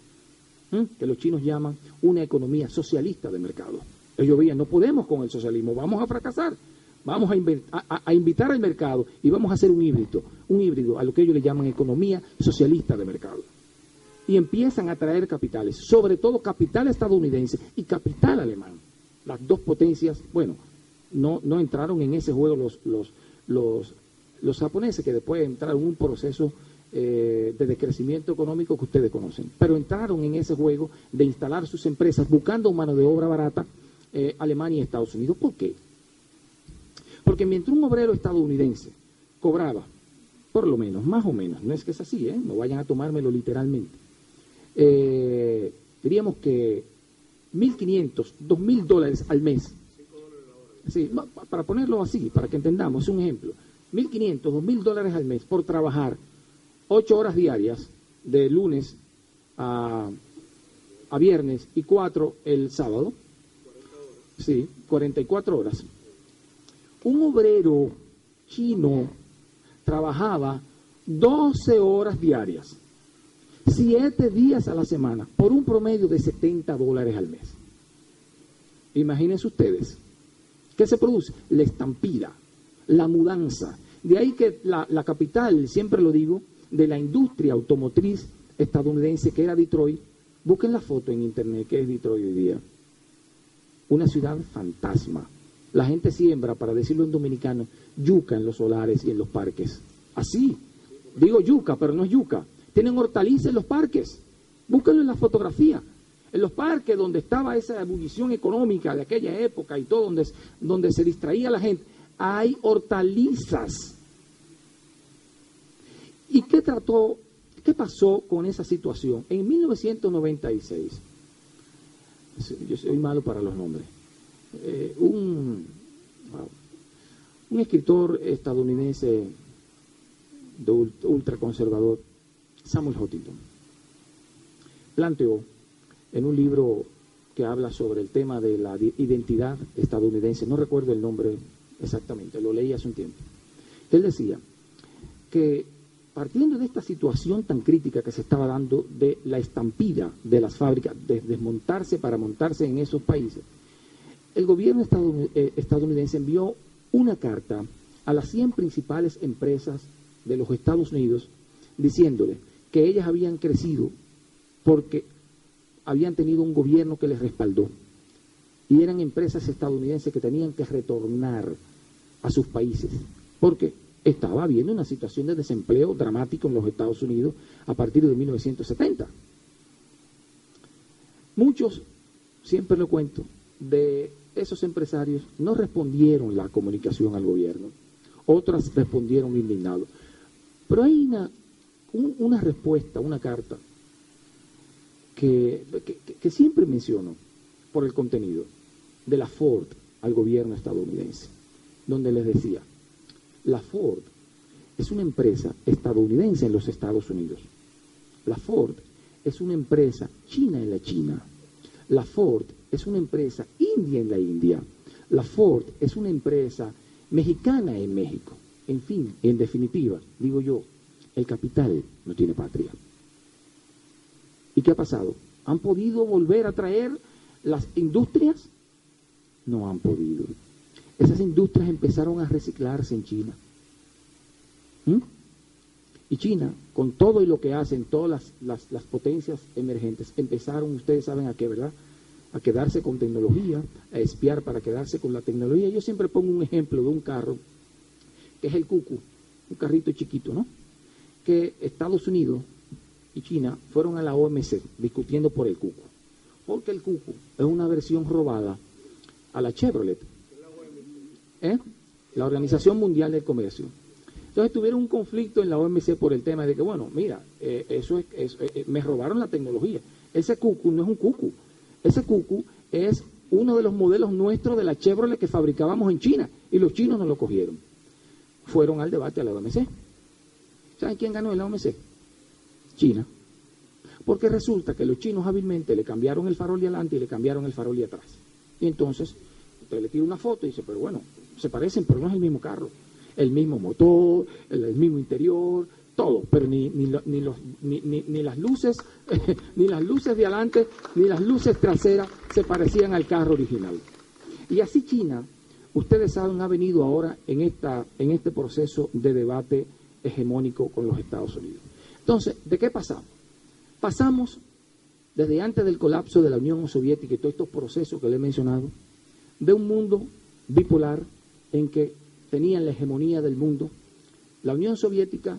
que los chinos llaman una economía socialista de mercado. Ellos veían, no podemos con el socialismo, vamos a fracasar, vamos a invitar al mercado y vamos a hacer un híbrido a lo que ellos le llaman economía socialista de mercado. Y empiezan a traer capitales, sobre todo capital estadounidense y capital alemán. Las dos potencias, bueno, no entraron en ese juego los japoneses, que después entraron en un proceso de decrecimiento económico que ustedes conocen, pero entraron en ese juego de instalar sus empresas buscando mano de obra barata, Alemania y Estados Unidos. ¿Por qué? Porque mientras un obrero estadounidense cobraba, por lo menos, más o menos, no es que es así, no vayan a tomármelo literalmente, diríamos que $1.500, $2.000 al mes. Sí, para ponerlo así, para que entendamos, es un ejemplo. $1.500, $2.000 al mes por trabajar 8 horas diarias, de lunes a viernes y 4 el sábado. Sí, 44 horas. Un obrero chino trabajaba 12 horas diarias, 7 días a la semana, por un promedio de $70 al mes. Imagínense ustedes, ¿qué se produce? La estampida, la mudanza. De ahí que la capital, siempre lo digo, de la industria automotriz estadounidense, que era Detroit, busquen la foto en internet, que es Detroit hoy día. Una ciudad fantasma. La gente siembra, para decirlo en dominicano, yuca en los solares y en los parques. Así, digo yuca, pero no es yuca. Tienen hortalizas en los parques. Búsquenlo en la fotografía. En los parques donde estaba esa ebullición económica de aquella época y todo, donde se distraía la gente, hay hortalizas. ¿Y qué pasó con esa situación? En 1996, yo soy malo para los nombres, un escritor estadounidense de ultraconservador, Samuel Huntington, planteó en un libro que habla sobre el tema de la identidad estadounidense, no recuerdo el nombre exactamente, lo leí hace un tiempo. Él decía que partiendo de esta situación tan crítica que se estaba dando de la estampida de las fábricas, de desmontarse para montarse en esos países, el gobierno estadounidense envió una carta a las 100 principales empresas de los Estados Unidos diciéndole que ellas habían crecido porque habían tenido un gobierno que les respaldó y eran empresas estadounidenses que tenían que retornar a sus países porque estaba habiendo una situación de desempleo dramático en los Estados Unidos a partir de 1970. Muchos, siempre lo cuento, de esos empresarios no respondieron la comunicación al gobierno, otras respondieron indignados. Pero hay una respuesta, una carta que siempre menciono por el contenido, de la Ford al gobierno estadounidense, donde les decía, la Ford es una empresa estadounidense en los Estados Unidos. La Ford es una empresa china en la China. La Ford es una empresa india en la India. La Ford es una empresa mexicana en México. En fin, en definitiva, digo yo, el capital no tiene patria. ¿Y qué ha pasado? ¿Han podido volver a traer las industrias? No han podido. Esas industrias empezaron a reciclarse en China. Y China, con todo y lo que hacen, todas las potencias emergentes, empezaron, ustedes saben a qué, ¿verdad? A quedarse con tecnología, a espiar para quedarse con la tecnología. Yo siempre pongo un ejemplo de un carro, que es el Cucu, un carrito chiquito, ¿no? Que Estados Unidos y China fueron a la OMC discutiendo por el Cucu. Porque el Cucu es una versión robada a la Chevrolet, la Organización Mundial del Comercio. Entonces tuvieron un conflicto en la OMC por el tema de que, bueno, mira, me robaron la tecnología. Ese Cucu no es un Cucu. Ese Cucu es uno de los modelos nuestros de la Chevrolet que fabricábamos en China y los chinos no lo cogieron. Fueron al debate a la OMC. ¿Saben quién ganó en la OMC? China. Porque resulta que los chinos hábilmente le cambiaron el farol de adelante y le cambiaron el farol de atrás. Y entonces, usted le tira una foto y dice, pero bueno, se parecen, pero no es el mismo carro. El mismo motor, el mismo interior, todo, pero ni las luces, ni las luces de adelante, ni las luces traseras se parecían al carro original. Y así China, ustedes saben, ha venido ahora en este proceso de debate hegemónico con los Estados Unidos. Entonces, ¿de qué pasamos? Pasamos, desde antes del colapso de la Unión Soviética y todos estos procesos que le he mencionado, de un mundo bipolar en que tenían la hegemonía del mundo, la Unión Soviética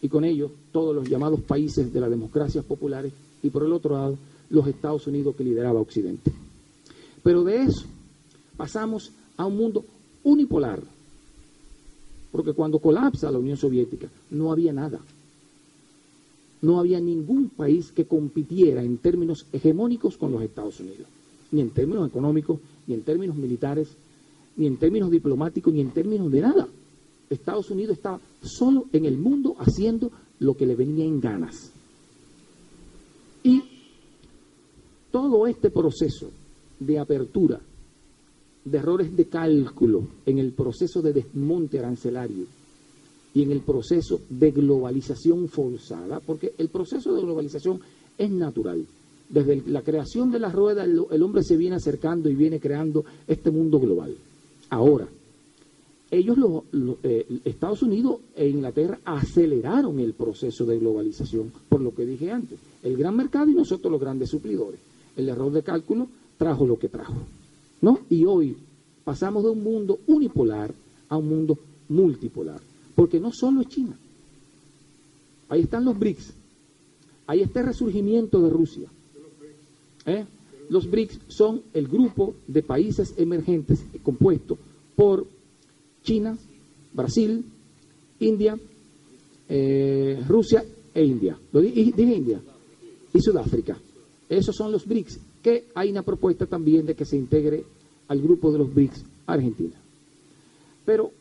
y con ello todos los llamados países de las democracias populares y por el otro lado los Estados Unidos que lideraba Occidente. Pero de eso pasamos a un mundo unipolar, porque cuando colapsa la Unión Soviética no había nada. No había ningún país que compitiera en términos hegemónicos con los Estados Unidos, ni en términos económicos, ni en términos militares, ni en términos diplomáticos, ni en términos de nada. Estados Unidos estaba solo en el mundo haciendo lo que le venía en ganas. Y todo este proceso de apertura, de errores de cálculo en el proceso de desmonte arancelario y en el proceso de globalización forzada, porque el proceso de globalización es natural. Desde la creación de la rueda, el hombre se viene acercando y viene creando este mundo global. Ahora, ellos, Estados Unidos e Inglaterra, aceleraron el proceso de globalización, por lo que dije antes. El gran mercado y nosotros los grandes suplidores. El error de cálculo trajo lo que trajo, ¿no? Y hoy pasamos de un mundo unipolar a un mundo multipolar. Porque no solo es China. Ahí están los BRICS. Ahí está el resurgimiento de Rusia. Los BRICS son el grupo de países emergentes compuesto por China, Brasil, India, Rusia e India. Dije India. Y Sudáfrica. Esos son los BRICS. Que hay una propuesta también de que se integre al grupo de los BRICS Argentina. Pero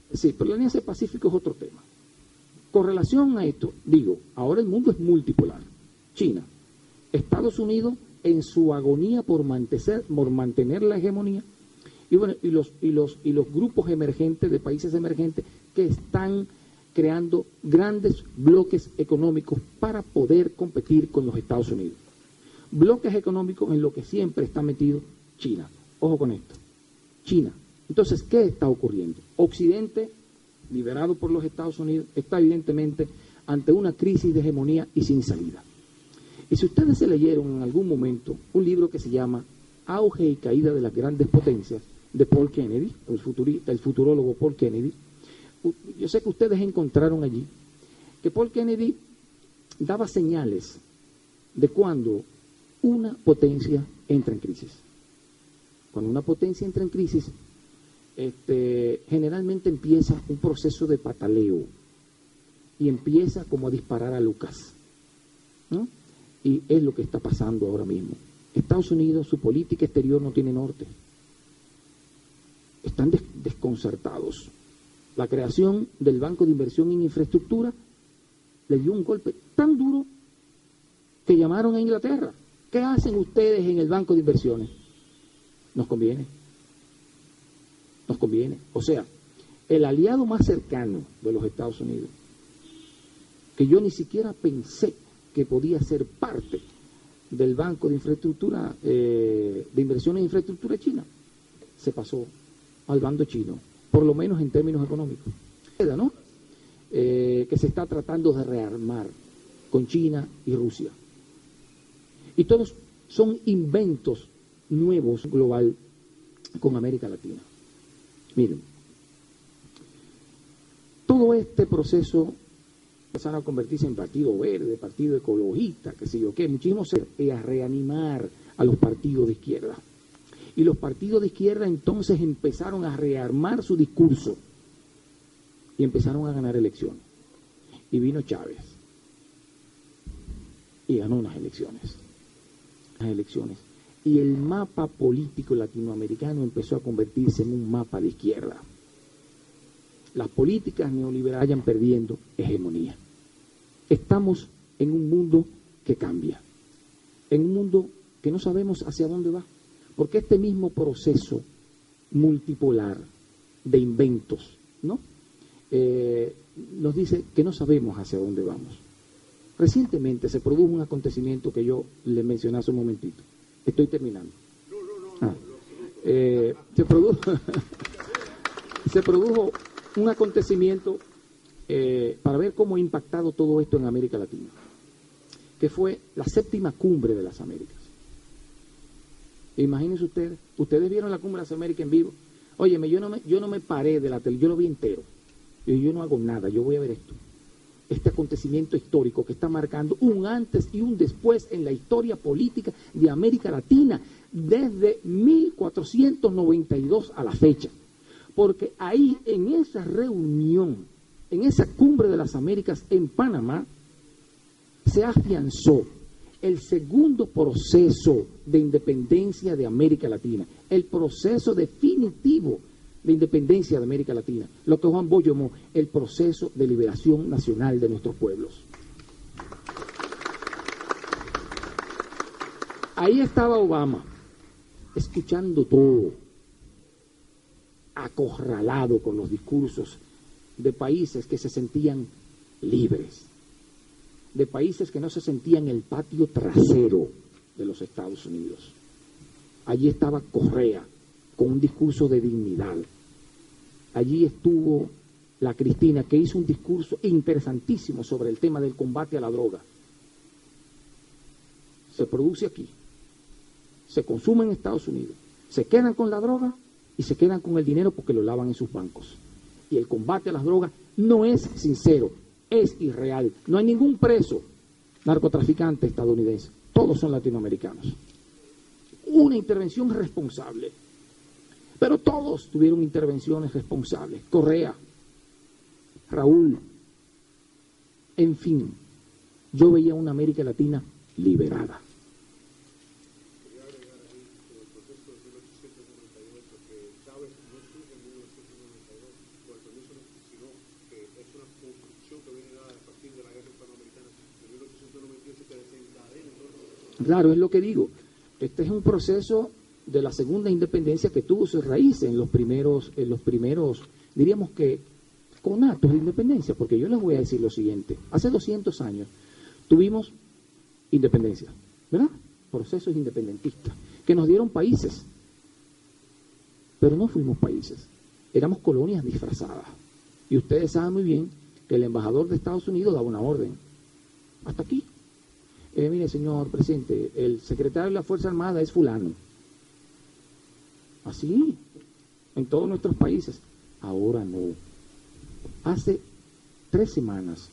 la Alianza del Pacífico es otro tema. Con relación a esto, digo, ahora el mundo es multipolar. China, Estados Unidos en su agonía por mantener la hegemonía, y bueno, y los grupos emergentes de países emergentes que están creando grandes bloques económicos para poder competir con los Estados Unidos. Bloques económicos en lo que siempre está metido China. Ojo con esto. China. Entonces, ¿qué está ocurriendo? Occidente, liderado por los Estados Unidos, está evidentemente ante una crisis de hegemonía y sin salida. Y si ustedes se leyeron en algún momento un libro que se llama Auge y Caída de las Grandes Potencias, de Paul Kennedy, el futurólogo Paul Kennedy. Yo sé que ustedes encontraron allí que Paul Kennedy daba señales de cuando una potencia entra en crisis. Cuando una potencia entra en crisis, generalmente empieza un proceso de pataleo y empieza como a disparar a Lucas, ¿no? Y es lo que está pasando ahora mismo. Estados Unidos, su política exterior no tiene norte. Están desconcertados. La creación del Banco de Inversión en Infraestructura le dio un golpe tan duro que llamaron a Inglaterra. ¿Qué hacen ustedes en el Banco de Inversiones? Nos conviene. Nos conviene. O sea, el aliado más cercano de los Estados Unidos, que yo ni siquiera pensé que podía ser parte del Banco de Infraestructura, de Inversión en Infraestructura China, se pasó al bando chino, por lo menos en términos económicos, ¿no? Que se está tratando de rearmar con China y Rusia. Y todos son inventos nuevos global con América Latina. Miren, todo este proceso empezaron a convertirse en partido verde, partido ecologista, qué sé yo qué, muchísimos a reanimar a los partidos de izquierda. Y los partidos de izquierda entonces empezaron a rearmar su discurso y empezaron a ganar elecciones. Y vino Chávez y ganó unas elecciones. Y el mapa político latinoamericano empezó a convertirse en un mapa de izquierda. Las políticas neoliberales vayan perdiendo hegemonía. Estamos en un mundo que cambia, en un mundo que no sabemos hacia dónde va, porque este mismo proceso multipolar de inventos, ¿no? Nos dice que no sabemos hacia dónde vamos. Recientemente se produjo un acontecimiento que yo le mencioné hace un momentito. Estoy terminando. Se produjo un acontecimiento para ver cómo ha impactado todo esto en América Latina, que fue la 7ª cumbre de las Américas. Imagínense ustedes vieron la cumbre de las Américas en vivo. Óyeme, yo no me paré de la tele, yo lo vi entero. Yo no hago nada, yo voy a ver esto. Este acontecimiento histórico que está marcando un antes y un después en la historia política de América Latina desde 1492 a la fecha. Porque ahí, en esa reunión, en esa cumbre de las Américas en Panamá, se afianzó el segundo proceso de independencia de América Latina, el proceso definitivo de independencia de América Latina, lo que Juan Bosch llamó el proceso de liberación nacional de nuestros pueblos. Ahí estaba Obama, escuchando todo, acorralado con los discursos de países que se sentían libres, de países que no se sentían el patio trasero de los Estados Unidos. Allí estaba Correa, con un discurso de dignidad. Allí estuvo la Cristina, que hizo un discurso interesantísimo sobre el tema del combate a la droga. Se produce aquí, se consume en Estados Unidos, se quedan con la droga y se quedan con el dinero porque lo lavan en sus bancos. Y el combate a las drogas no es sincero, es irreal. No hay ningún preso narcotraficante estadounidense, todos son latinoamericanos. Una intervención responsable. Pero todos tuvieron intervenciones responsables. Correa, Raúl, en fin, yo veía una América Latina liberada. Quería agregar ahí con el proceso de 1898 que Chávez no surge en 1992 por el permiso, sino que es una construcción que viene dada a partir de la guerra hispanoamericana de 1898 que desencadena. Claro, es lo que digo. Este es un proceso de la segunda independencia que tuvo sus raíces en los primeros, diríamos que, conatos de independencia, porque yo les voy a decir lo siguiente. Hace 200 años tuvimos independencia, ¿verdad? Procesos independentistas, que nos dieron países, pero no fuimos países, éramos colonias disfrazadas. Y ustedes saben muy bien que el embajador de Estados Unidos daba una orden. Hasta aquí. Mire, señor presidente, el secretario de la Fuerza Armada es fulano. Así, en todos nuestros países. Ahora no. Hace 3 semanas